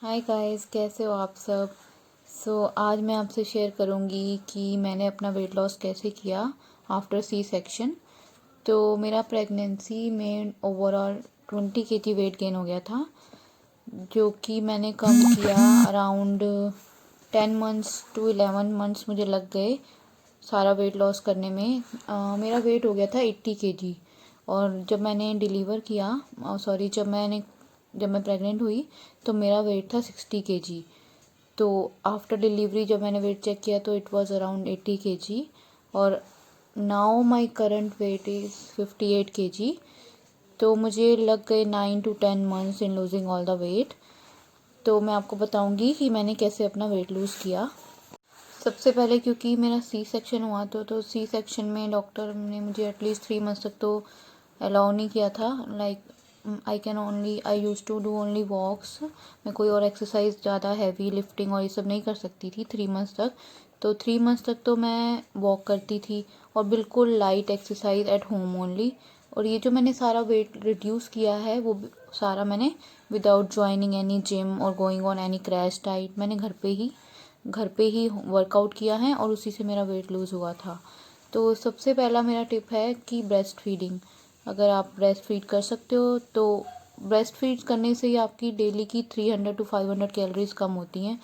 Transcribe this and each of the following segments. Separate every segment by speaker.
Speaker 1: Hi guys, कैसे हो आप सब। आज मैं आपसे शेयर करूँगी कि मैंने अपना वेट लॉस कैसे किया आफ्टर सी सेक्शन। तो मेरा प्रेगनेंसी में ओवरऑल 20 kg वेट गेन हो गया था, जो कि मैंने कम किया अराउंड 10 मंथ्स टू 11 मंथ्स मुझे लग गए सारा वेट लॉस करने में। मेरा वेट हो गया था 80 kg। और जब मैंने डिलीवर किया, सॉरी, जब मैं प्रेग्नेंट हुई तो मेरा वेट था 60 kg। तो आफ्टर डिलीवरी जब मैंने वेट चेक किया तो इट वाज अराउंड 80 kg। और now my current weight is 58 kg। तो मुझे लग गए 9 to 10 months in losing all the weight. तो मैं आपको बताऊंगी कि मैंने कैसे अपना वेट लूज़ किया। सबसे पहले क्योंकि मेरा सी सेक्शन हुआ तो सी सेक्शन में डॉक्टर ने मुझे एटलीस्ट 3 मंथ्स तक तो अलाउ नहीं किया था। Like I use to do only walks. मैं कोई और एक्सरसाइज ज़्यादा हैवी लिफ्टिंग और ये सब नहीं कर सकती थी 3 मंथ्स तक। तो 3 मंथ्स तक तो मैं वॉक करती थी और बिल्कुल light exercise at home only. और ये जो मैंने सारा वेट रिड्यूस किया है वो सारा मैंने विदाउट ज्वाइनिंग एनी जिम और going on any crash diet, मैंने घर पे ही वर्कआउट किया है और उसी से मेरा वेट लूज़ हुआ था। तो सबसे पहला मेरा टिप है कि ब्रेस्ट फीडिंग। अगर आप ब्रेस्ट फीड कर सकते हो तो ब्रेस्ट फीड करने से ही आपकी डेली की 300 to 500 कैलोरीज कम होती हैं।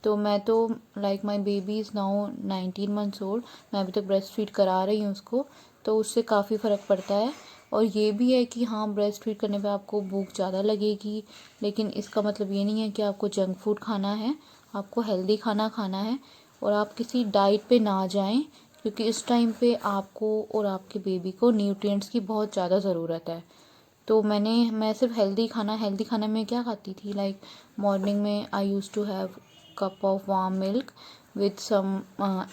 Speaker 1: तो मैं तो like my baby is now 19 months old, मैं अभी तक ब्रेस्ट फीड करा रही हूँ उसको। तो उससे काफ़ी फ़र्क पड़ता है। और ये भी है कि हाँ, ब्रेस्ट फीड करने पे आपको भूख ज़्यादा लगेगी, लेकिन इसका मतलब ये नहीं है कि आपको जंक फूड खाना है। आपको हेल्दी खाना खाना है और आप किसी डाइट पे ना जाएं, क्योंकि इस टाइम पे आपको और आपके बेबी को न्यूट्रिएंट्स की बहुत ज़्यादा ज़रूरत है। तो मैं सिर्फ हेल्दी खाना में क्या खाती थी, लाइक मॉर्निंग में I use to have cup of warm milk with some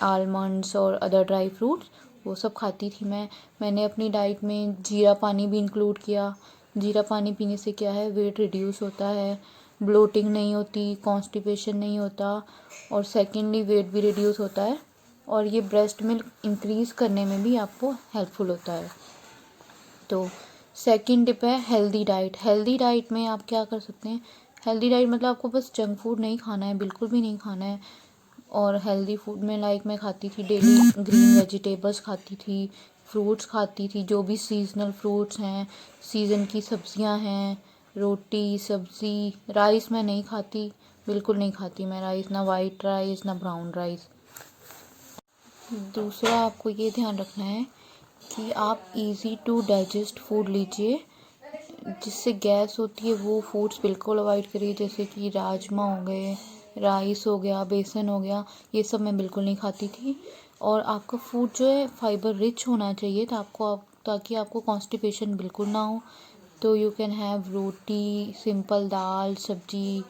Speaker 1: almonds और अदर ड्राई फ्रूट्स, वो सब खाती थी मैंने अपनी डाइट में जीरा पानी भी इंक्लूड किया। जीरा पानी पीने से क्या है, वेट रिड्यूस होता है, ब्लोटिंग नहीं होती, कॉन्स्टिपेशन नहीं होता, और सेकेंडली वेट भी रिड्यूस होता है। और ये ब्रेस्ट मिल्क इंक्रीज़ करने में भी आपको हेल्पफुल होता है। तो सेकंड टिप है हेल्दी डाइट। हेल्दी डाइट में आप क्या कर सकते हैं, हेल्दी डाइट मतलब आपको बस जंक फूड नहीं खाना है, बिल्कुल भी नहीं खाना है। और हेल्दी फूड में लाइक मैं खाती थी डेली ग्रीन वेजिटेबल्स खाती थी, फ्रूट्स खाती थी, जो भी सीजनल फ्रूट्स हैं, सीज़न की सब्जियां हैं, रोटी सब्ज़ी। राइस मैं नहीं खाती, बिल्कुल नहीं खाती मैं राइस, ना वाइट राइस ना ब्राउन राइस। दूसरा आपको ये ध्यान रखना है कि आप इजी टू डाइजेस्ट फूड लीजिए। जिससे गैस होती है वो फूड्स बिल्कुल अवॉइड करिए, जैसे कि राजमा हो गए, राइस हो गया, बेसन हो गया, ये सब मैं बिल्कुल नहीं खाती थी। और आपका फूड जो है फाइबर रिच होना चाहिए ताकि आपको कॉन्स्टिपेशन बिल्कुल ना हो। तो you can have roti, simple dal sabzi,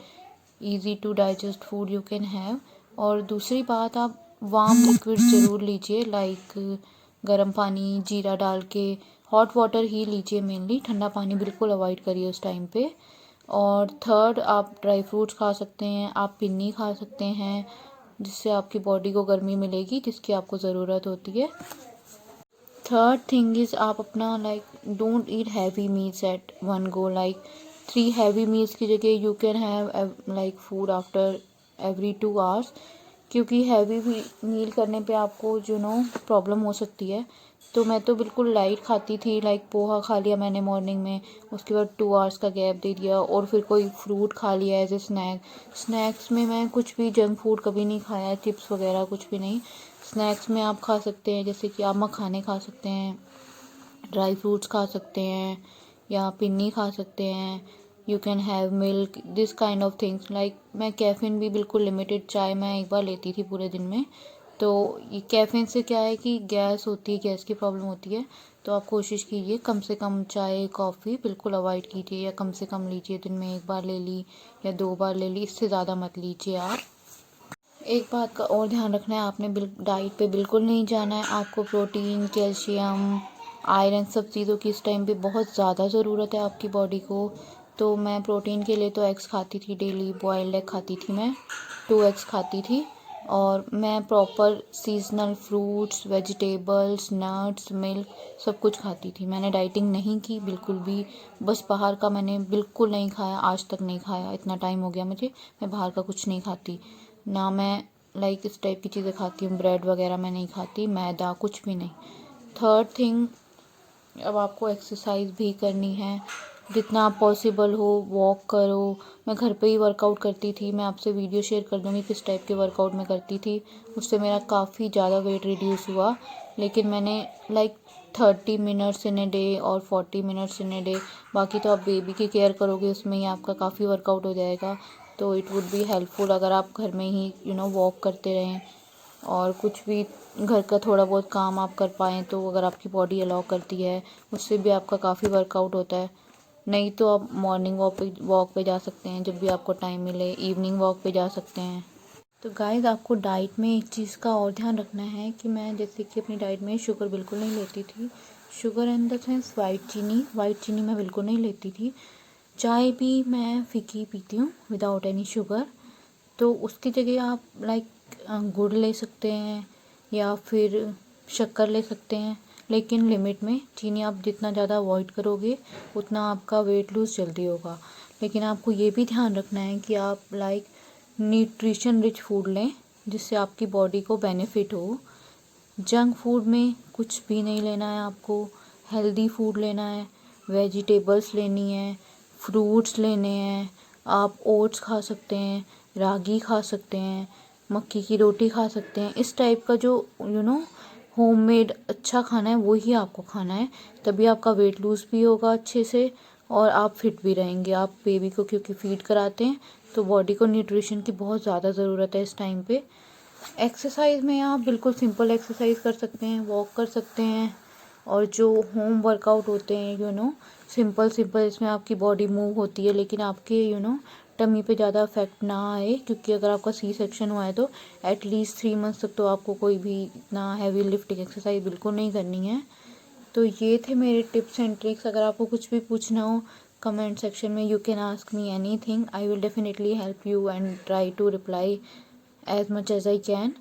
Speaker 1: easy to digest food you can have. और दूसरी बात, आप वार्म लिक्विड ज़रूर लीजिए, लाइक गर्म पानी जीरा डाल के, हॉट वाटर ही लीजिए मेनली, ठंडा पानी बिल्कुल अवॉइड करिए उस टाइम पे। और थर्ड, आप ड्राई फ्रूट्स खा सकते हैं, आप पिन्नी खा सकते हैं, जिससे आपकी बॉडी को गर्मी मिलेगी जिसकी आपको ज़रूरत होती है। थर्ड थिंग इज़ आप अपना like don't eat heavy meals at one go, like 3 heavy meals की जगह you can have like food after every 2 hours. क्योंकि हैवी मील करने पे आपको प्रॉब्लम हो सकती है। तो मैं तो बिल्कुल लाइट खाती थी, लाइक पोहा खा लिया मैंने मॉर्निंग में, उसके बाद 2 आवर्स का गैप दे दिया और फिर कोई फ्रूट खा लिया एज ए स्नैक्स में मैं कुछ भी जंक फूड कभी नहीं खाया, चिप्स वगैरह कुछ भी नहीं। स्नैक्स में आप खा सकते हैं, जैसे कि आप मखाने खा सकते हैं, ड्राई फ्रूट्स खा सकते हैं, या पिन्नी खा सकते हैं। You can have milk, this kind of things. Like मैं कैफ़ीन भी बिल्कुल लिमिटेड, चाय मैं एक बार लेती थी पूरे दिन में। तो ये कैफ़ीन से क्या है कि गैस होती है, गैस की प्रॉब्लम होती है। तो आप कोशिश कीजिए कम से कम चाय कॉफ़ी बिल्कुल अवॉइड कीजिए, या कम से कम लीजिए, दिन में एक बार ले ली या 2 बार ले ली, इससे ज़्यादा मत लीजिए आप। एक बात का और ध्यान रखना है, आपने डाइट पे बिल्कुल नहीं जाना है। आपको प्रोटीन, कैल्शियम, आयरन, सब चीज़ों की इस टाइम पे बहुत ज़्यादा ज़रूरत है आपकी बॉडी को। तो मैं प्रोटीन के लिए तो एग्स खाती थी डेली, बॉयल्ड एग खाती थी मैं, 2 एग्स खाती थी। और मैं proper seasonal fruits, vegetables, nuts, milk सब कुछ खाती थी। मैंने डाइटिंग नहीं की बिल्कुल भी, बस बाहर का मैंने बिल्कुल नहीं खाया, आज तक नहीं खाया। इतना टाइम हो गया मुझे, मैं बाहर का कुछ नहीं खाती। ना मैं लाइक इस टाइप की चीज़ें खाती हूँ, ब्रेड वगैरह मैं नहीं खाती, मैदा कुछ भी नहीं। थर्ड थिंग, अब आपको एक्सरसाइज भी करनी है, जितना आप पॉसिबल हो वॉक करो। मैं घर पे ही वर्कआउट करती थी, मैं आपसे वीडियो शेयर कर दूँगी किस टाइप के वर्कआउट मैं करती थी। उससे मेरा काफ़ी ज़्यादा वेट रिड्यूस हुआ। लेकिन मैंने like 30 minutes in a day और 40 मिनट्स इन ए डे। बाकी तो आप बेबी की केयर करोगे, उसमें ही आपका काफ़ी वर्कआउट हो जाएगा। तो इट वुड बी हेल्पफुल अगर आप घर में ही वॉक करते रहें और कुछ भी घर का थोड़ा बहुत काम आप कर पाएँ, तो अगर आपकी बॉडी अलाउ करती है उससे भी आपका काफ़ी वर्कआउट होता है। नहीं तो आप मॉर्निंग वॉक पे जा सकते हैं, जब भी आपको टाइम मिले इवनिंग वॉक पे जा सकते हैं। तो गाइस, आपको डाइट में एक चीज़ का और ध्यान रखना है कि मैं जैसे कि अपनी डाइट में शुगर बिल्कुल नहीं लेती थी। Sugar in the sense white चीनी मैं बिल्कुल नहीं लेती थी। चाय भी मैं फीकी पीती हूँ विदाउट एनी शुगर। तो उसकी जगह आप लाइक गुड़ ले सकते हैं या फिर शक्कर ले सकते हैं, लेकिन लिमिट में। चीनी आप जितना ज़्यादा अवॉइड करोगे उतना आपका वेट लूज़ जल्दी होगा। लेकिन आपको ये भी ध्यान रखना है कि आप लाइक न्यूट्रिशन रिच फूड लें जिससे आपकी बॉडी को बेनिफिट हो। जंक फूड में कुछ भी नहीं लेना है आपको, हेल्दी फूड लेना है, वेजिटेबल्स लेनी है, फ्रूट्स लेने हैं। आप ओट्स खा सकते हैं, रागी खा सकते हैं, मक्की की रोटी खा सकते हैं। इस टाइप का जो होममेड अच्छा खाना है वही आपको खाना है, तभी आपका वेट लूज़ भी होगा अच्छे से और आप फिट भी रहेंगे। आप बेबी को क्योंकि फीड कराते हैं तो बॉडी को न्यूट्रिशन की बहुत ज़्यादा ज़रूरत है इस टाइम पे। एक्सरसाइज में आप बिल्कुल सिंपल एक्सरसाइज कर सकते हैं, वॉक कर सकते हैं और जो होम वर्कआउट होते हैं सिंपल इसमें आपकी बॉडी मूव होती है, लेकिन आपके टमी पे ज़्यादा इफेक्ट ना आए। क्योंकि अगर आपका सी सेक्शन हुआ है तो एटलीस्ट 3 मंथ्स तक तो आपको कोई भी इतना हैवी लिफ्टिंग एक्सरसाइज बिल्कुल नहीं करनी है। तो ये थे मेरे टिप्स एंड ट्रिक्स। अगर आपको कुछ भी पूछना हो कमेंट सेक्शन में, you can ask me anything, I will definitely help you and try to reply as much as I can.